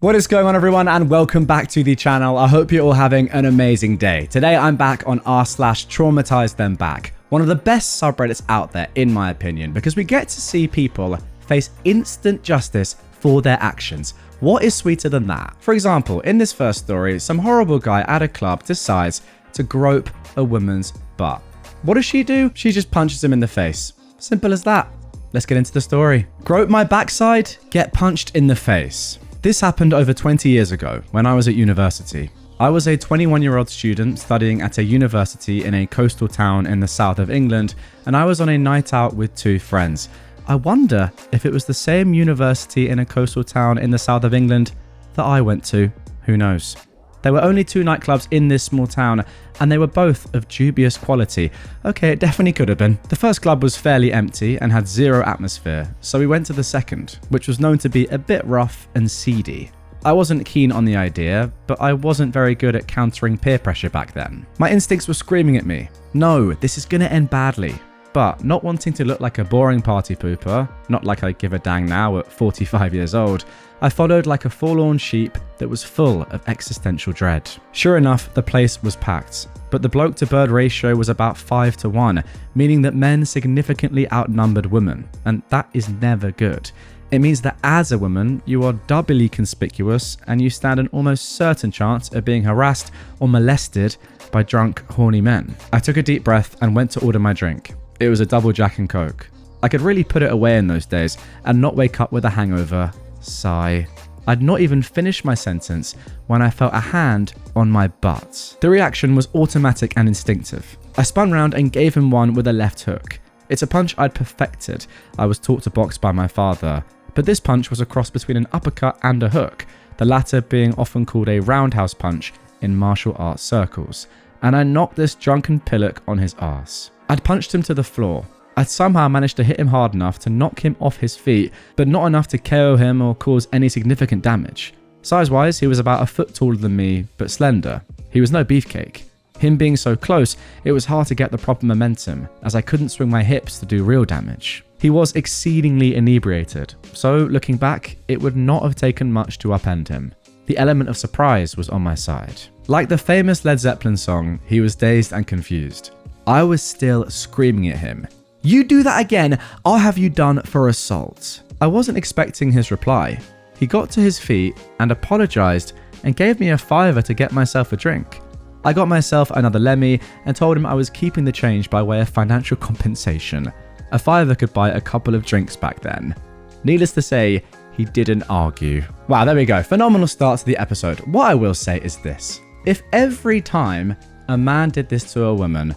What is going on, everyone, and welcome back to the channel. I hope you're all having an amazing day. Today I'm back on r/TraumatizeThemBack, one of the best subreddits out there in my opinion, because we get to see people face instant justice for their actions. What is sweeter than that? For example, in this first story, some horrible guy at a club decides to grope a woman's butt. What does she do? She just punches him in the face. Simple as that. Let's get into the story. Grope my backside, get punched in the face. This happened over 20 years ago when I was at university. I was a 21-year-old student studying at a university in a coastal town in the south of England, and I was on a night out with two friends. I wonder if it was the same university in a coastal town in the south of England that I went to. Who knows? There were only two nightclubs in this small town, and they were both of dubious quality. Okay, it definitely could have been. The first club was fairly empty and had zero atmosphere, so we went to the second, which was known to be a bit rough and seedy. I wasn't keen on the idea, but I wasn't very good at countering peer pressure back then. My instincts were screaming at me, no, this is gonna end badly. But not wanting to look like a boring party pooper, not like I give a dang now at 45 years old, I followed like a forlorn sheep that was full of existential dread. Sure enough, the place was packed, but the bloke to bird ratio was about 5-1, meaning that men significantly outnumbered women, and that is never good. It means that as a woman, you are doubly conspicuous and you stand an almost certain chance of being harassed or molested by drunk, horny men. I took a deep breath and went to order my drink. It was a double Jack and Coke. I could really put it away in those days and not wake up with a hangover. Sigh. I'd not even finished my sentence when I felt a hand on my butt. The reaction was automatic and instinctive. I spun round and gave him one with a left hook. It's a punch I'd perfected. I was taught to box by my father. But this punch was a cross between an uppercut and a hook, the latter being often called a roundhouse punch in martial arts circles. And I knocked this drunken pillock on his ass. I'd punched him to the floor. I'd somehow managed to hit him hard enough to knock him off his feet, but not enough to KO him or cause any significant damage. Size-wise, he was about a foot taller than me, but slender. He was no beefcake. Him being so close, it was hard to get the proper momentum, as I couldn't swing my hips to do real damage. He was exceedingly inebriated, so looking back, it would not have taken much to upend him. The element of surprise was on my side. Like the famous Led Zeppelin song, he was dazed and confused. I was still screaming at him. You do that again, I'll have you done for assault. I wasn't expecting his reply. He got to his feet and apologized and gave me a $5 to get myself a drink. I got myself another Lemmy and told him I was keeping the change by way of financial compensation. A $5 could buy a couple of drinks back then. Needless to say, he didn't argue. Wow, there we go. Phenomenal start to the episode. What I will say is this. If every time a man did this to a woman,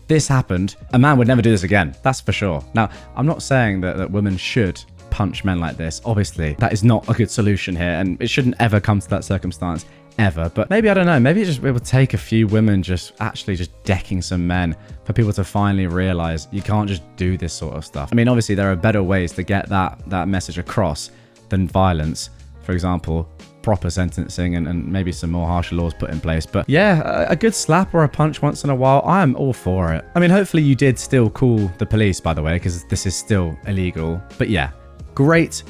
this happened, a man would never do this again. That's for sure. Now, I'm not saying that women should punch men like this. Obviously, that is not a good solution here, and it shouldn't ever come to that circumstance, ever. But maybe, I don't know, maybe it will take a few women just decking some men for people to finally realize you can't just do this sort of stuff. I mean, obviously, there are better ways to get that message across than violence. For example, proper sentencing and maybe some more harsher laws put in place. But yeah, a good slap or a punch once in a while, I am all for it. I mean, hopefully you did still call the police, by the way, because this is still illegal. But yeah, great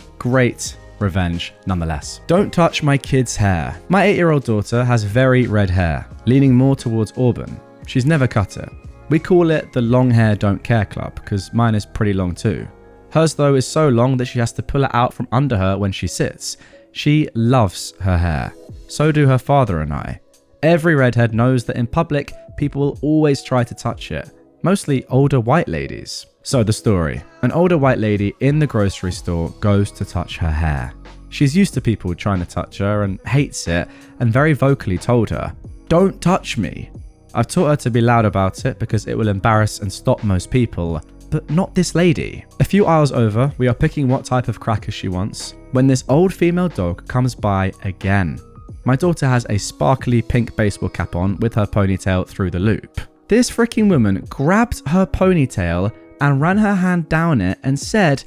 revenge nonetheless. Don't touch my kid's hair. My 8-year-old daughter has very red hair, leaning more towards auburn. She's never cut it. We call it the Long Hair Don't Care Club because mine is pretty long too. Hers though is so long that she has to pull it out from under her when she sits. She loves her hair. So do her father and I. Every redhead knows that in public, people will always try to touch it. Mostly older white ladies. So the story. An older white lady in the grocery store goes to touch her hair. She's used to people trying to touch her and hates it, and very vocally told her, "Don't touch me." I've taught her to be loud about it because it will embarrass and stop most people, but not this lady. A few aisles over, we are picking what type of crackers she wants, when this old female dog comes by again. My daughter has a sparkly pink baseball cap on with her ponytail through the loop. This freaking woman grabbed her ponytail and ran her hand down it and said,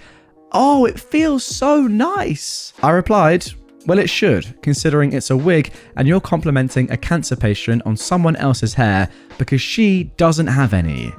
"Oh, it feels so nice." I replied, "Well, it should, considering it's a wig and you're complimenting a cancer patient on someone else's hair because she doesn't have any."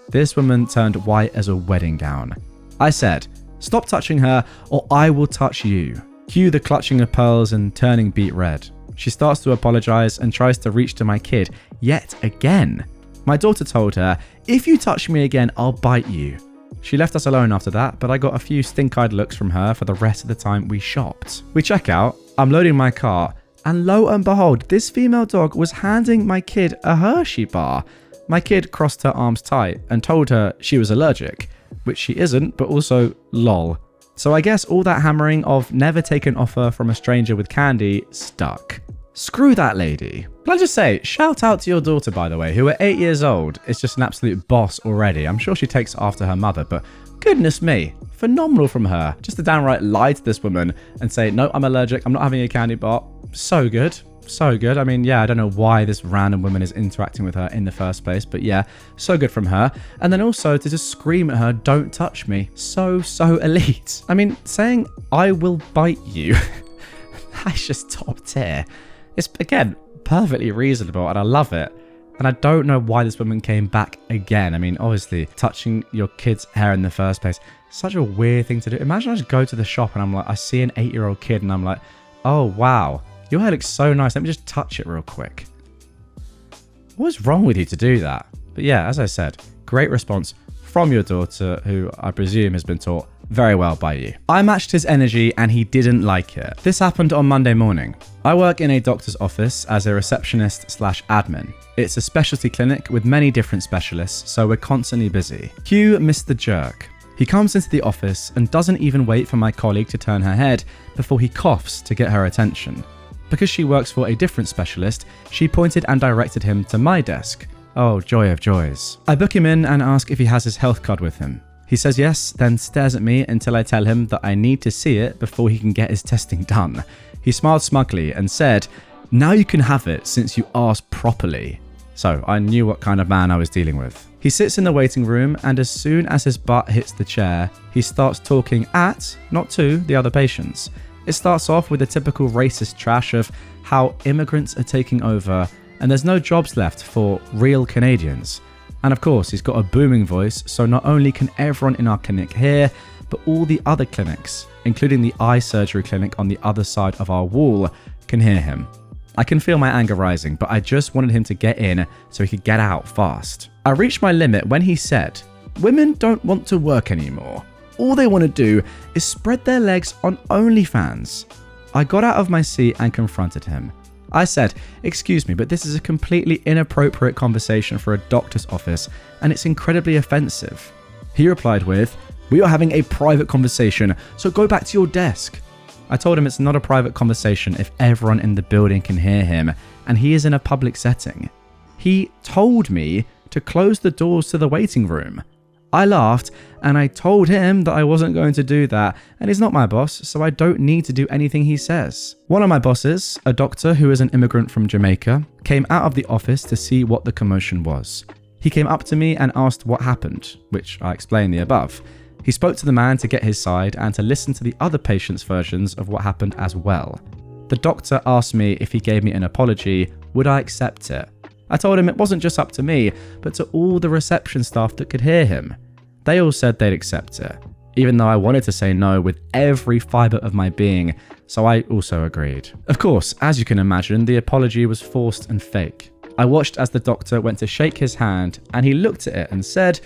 This woman turned white as a wedding gown. I said, "Stop touching her or I will touch you." Cue the clutching of pearls and turning beet red. She starts to apologize and tries to reach to my kid yet again. My daughter told her, "If you touch me again, I'll bite you." She left us alone after that, but I got a few stink-eyed looks from her for the rest of the time we shopped. We check out, I'm loading my cart, and lo and behold, this female dog was handing my kid a Hershey bar. My kid crossed her arms tight and told her she was allergic, which she isn't, but also lol. So I guess all that hammering of never take an offer from a stranger with candy stuck. Screw that lady. Can I just say, shout out to your daughter, by the way, who at 8 years old is just an absolute boss already. I'm sure she takes after her mother, but goodness me, phenomenal from her. Just to downright lie to this woman and say, no, I'm allergic, I'm not having a candy bar. So good. So good. I mean, yeah, I don't know why this random woman is interacting with her in the first place, but yeah, so good from her. And then also to just scream at her, don't touch me. So elite. I mean, saying, I will bite you, that's just top tier. It's, again, perfectly reasonable and I love it. And I don't know why this woman came back again. I mean, obviously, touching your kid's hair in the first place, such a weird thing to do. Imagine I just go to the shop and I'm like, I see an 8-year-old kid and I'm like, oh, wow, your hair looks so nice. Let me just touch it real quick. What's wrong with you to do that? But yeah, as I said, great response from your daughter, who I presume has been taught very well by you. I matched his energy and he didn't like it. This happened on Monday morning. I work in a doctor's office as a receptionist/admin. It's a specialty clinic with many different specialists, so we're constantly busy. Cue Mr. Jerk. He comes into the office and doesn't even wait for my colleague to turn her head before he coughs to get her attention. Because she works for a different specialist, she pointed and directed him to my desk. Oh, joy of joys. I book him in and ask if he has his health card with him. He says yes, then stares at me until I tell him that I need to see it before he can get his testing done. He smiled smugly and said, now you can have it since you asked properly. So I knew what kind of man I was dealing with. He sits in the waiting room and as soon as his butt hits the chair, he starts talking at, not to, the other patients. It starts off with the typical racist trash of how immigrants are taking over and there's no jobs left for real Canadians. And of course, he's got a booming voice, so not only can everyone in our clinic hear, but all the other clinics, including the eye surgery clinic on the other side of our wall, can hear him. I can feel my anger rising, but I just wanted him to get in so he could get out fast. I reached my limit when he said, women don't want to work anymore. All they want to do is spread their legs on OnlyFans. I got out of my seat and confronted him. I said, excuse me, but this is a completely inappropriate conversation for a doctor's office and it's incredibly offensive. He replied with, we are having a private conversation, so go back to your desk. I told him it's not a private conversation if everyone in the building can hear him and he is in a public setting. He told me to close the doors to the waiting room. I laughed and I told him that I wasn't going to do that and he's not my boss, so I don't need to do anything he says. One of my bosses, a doctor who is an immigrant from Jamaica, came out of the office to see what the commotion was. He came up to me and asked what happened, which I explained the above. He spoke to the man to get his side and to listen to the other patients' versions of what happened as well. The doctor asked me if he gave me an apology, would I accept it? I told him it wasn't just up to me, but to all the reception staff that could hear him. They all said they'd accept it, even though I wanted to say no with every fibre of my being, so I also agreed. Of course, as you can imagine, the apology was forced and fake. I watched as the doctor went to shake his hand and he looked at it and said,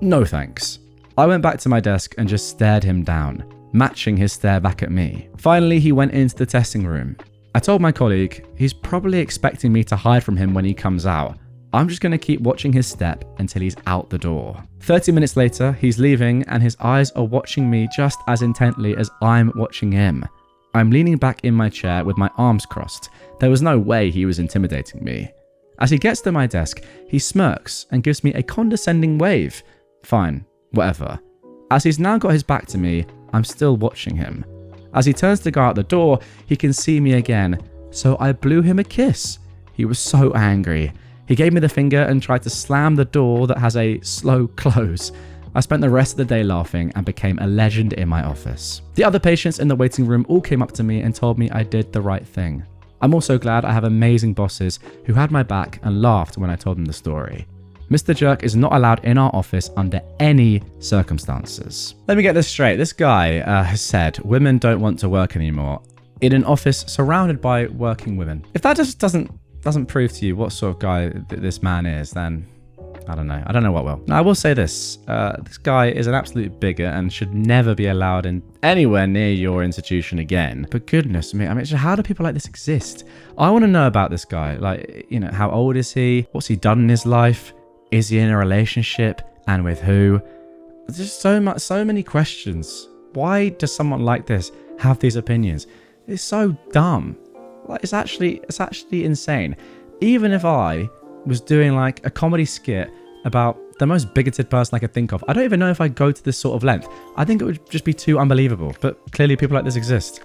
no thanks. I went back to my desk and just stared him down, matching his stare back at me. Finally, he went into the testing room. I told my colleague, he's probably expecting me to hide from him when he comes out. I'm just going to keep watching his step until he's out the door. 30 minutes later, he's leaving and his eyes are watching me just as intently as I'm watching him. I'm leaning back in my chair with my arms crossed. There was no way he was intimidating me. As he gets to my desk, he smirks and gives me a condescending wave. Fine, whatever. As he's now got his back to me, I'm still watching him. As he turns to go out the door, he can see me again, so I blew him a kiss. He was so angry. He gave me the finger and tried to slam the door that has a slow close. I spent the rest of the day laughing and became a legend in my office. The other patients in the waiting room all came up to me and told me I did the right thing. I'm also glad I have amazing bosses who had my back and laughed when I told them the story. Mr. Jerk is not allowed in our office under any circumstances. Let me get this straight. This guy has said women don't want to work anymore in an office surrounded by working women. If that just doesn't prove to you what sort of guy this man is, then I don't know. I don't know what will. Now, I will say this. This guy is an absolute bigot and should never be allowed in anywhere near your institution again. But goodness me, I mean, how do people like this exist? I want to know about this guy. Like, you know, how old is he? What's he done in his life? Is he in a relationship? And with who? There's just so many questions. Why does someone like this have these opinions? It's so dumb. Like, it's actually insane. Even if I was doing like a comedy skit about the most bigoted person I could think of, I don't even know if I'd go to this sort of length. I think it would just be too unbelievable. But clearly people like this exist.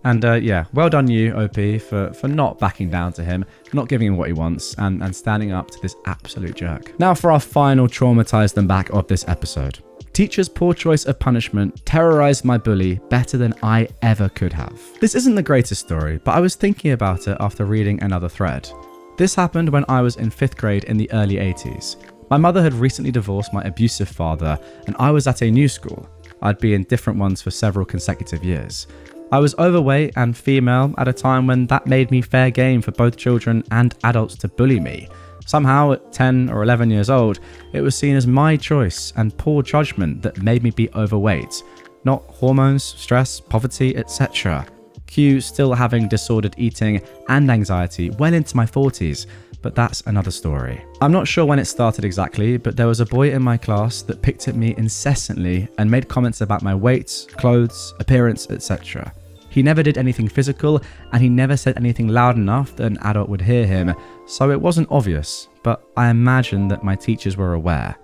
And yeah, well done you, OP, for not backing down to him, not giving him what he wants, and standing up to this absolute jerk. Now for our final traumatize them back of this episode. Teacher's poor choice of punishment terrorized my bully better than I ever could have. This isn't the greatest story, but I was thinking about it after reading another thread. This happened when I was in 5th grade in the early 80s. My mother had recently divorced my abusive father, and I was at a new school. I'd be in different ones for several consecutive years. I was overweight and female at a time when that made me fair game for both children and adults to bully me. Somehow, at 10 or 11 years old, it was seen as my choice and poor judgment that made me be overweight, not hormones, stress, poverty, etc. Q still having disordered eating and anxiety well into my 40s, but that's another story. I'm not sure when it started exactly, but there was a boy in my class that picked at me incessantly and made comments about my weight, clothes, appearance, etc. He never did anything physical, and he never said anything loud enough that an adult would hear him, so it wasn't obvious, but I imagine that my teachers were aware.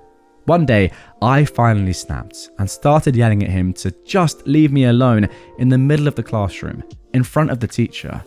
One day, I finally snapped and started yelling at him to just leave me alone in the middle of the classroom, in front of the teacher.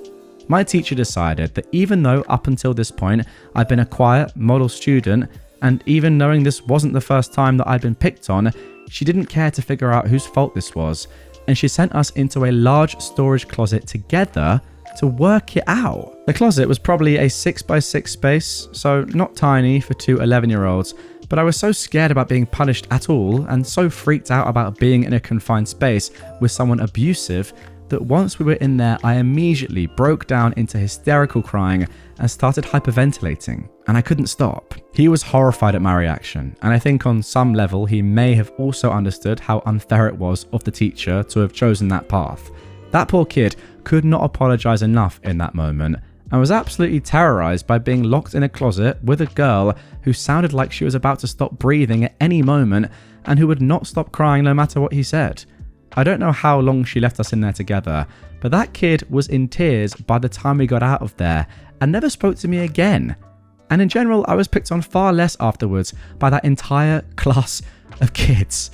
My teacher decided that even though up until this point I'd been a quiet, model student, and even knowing this wasn't the first time that I'd been picked on, she didn't care to figure out whose fault this was, and she sent us into a large storage closet together to work it out. The closet was probably a 6x6 space, so not tiny for two 11-year-olds, but I was so scared about being punished at all and so freaked out about being in a confined space with someone abusive that once we were in there, I immediately broke down into hysterical crying and started hyperventilating, and I couldn't stop. He was horrified at my reaction, and I think on some level he may have also understood how unfair it was of the teacher to have chosen that path. That poor kid could not apologize enough in that moment, and was absolutely terrorized by being locked in a closet with a girl who sounded like she was about to stop breathing at any moment and who would not stop crying no matter what he said. I don't know how long she left us in there together, but that kid was in tears by the time we got out of there and never spoke to me again. And in general, I was picked on far less afterwards by that entire class of kids.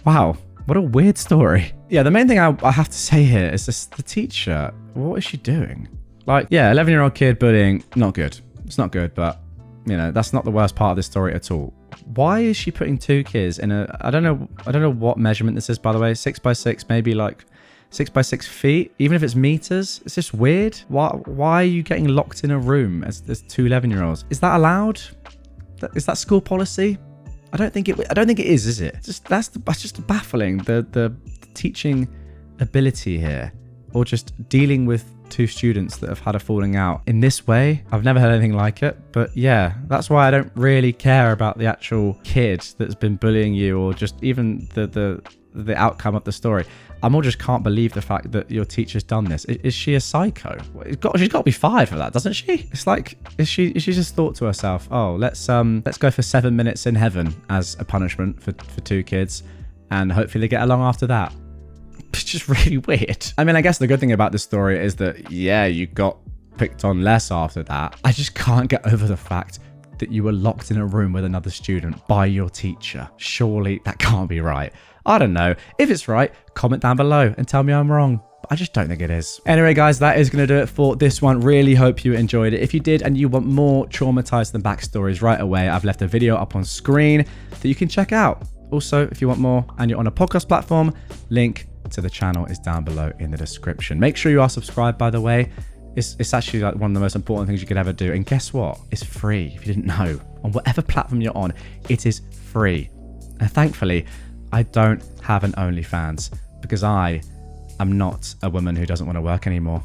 Wow, what a weird story. Yeah, the main thing I have to say here is just the teacher. What is she doing? Like, yeah, 11-year-old kid bullying, not good. It's not good, but, you know, that's not the worst part of this story at all. Why is she putting two kids in a, I don't know what measurement this is, by the way, 6x6, maybe like 6x6 feet, even if it's meters. It's just weird. Why are you getting locked in a room as two 11-year-olds? Is that allowed? Is that school policy? I don't think it is it? That's just baffling. The teaching ability here, or just dealing with two students that have had a falling out in this way. I've never heard anything like it, but yeah, that's why I don't really care about the actual kid that's been bullying you, or just even the outcome of the story. I more just can't believe the fact that your teacher's done this. Is she a psycho? She's got to be fired for that, doesn't she? It's like, is she just thought to herself, oh, let's go for 7 minutes in heaven as a punishment for two kids, and hopefully they get along after that. It's just really weird. I mean, I guess the good thing about this story is that, yeah, you got picked on less after that. I just can't get over the fact that you were locked in a room with another student by your teacher. Surely that can't be right. I don't know. If it's right, comment down below and tell me I'm wrong. But I just don't think it is. Anyway, guys, that is going to do it for this one. Really hope you enjoyed it. If you did and you want more Traumatize Them Back stories right away, I've left a video up on screen that you can check out. Also, if you want more and you're on a podcast platform, link to the channel is down below in the description. Make sure you are subscribed, by the way. It's actually like one of the most important things you could ever do. And guess what? It's free, if you didn't know. On whatever platform you're on, it is free. And thankfully, I don't have an OnlyFans because I am not a woman who doesn't want to work anymore.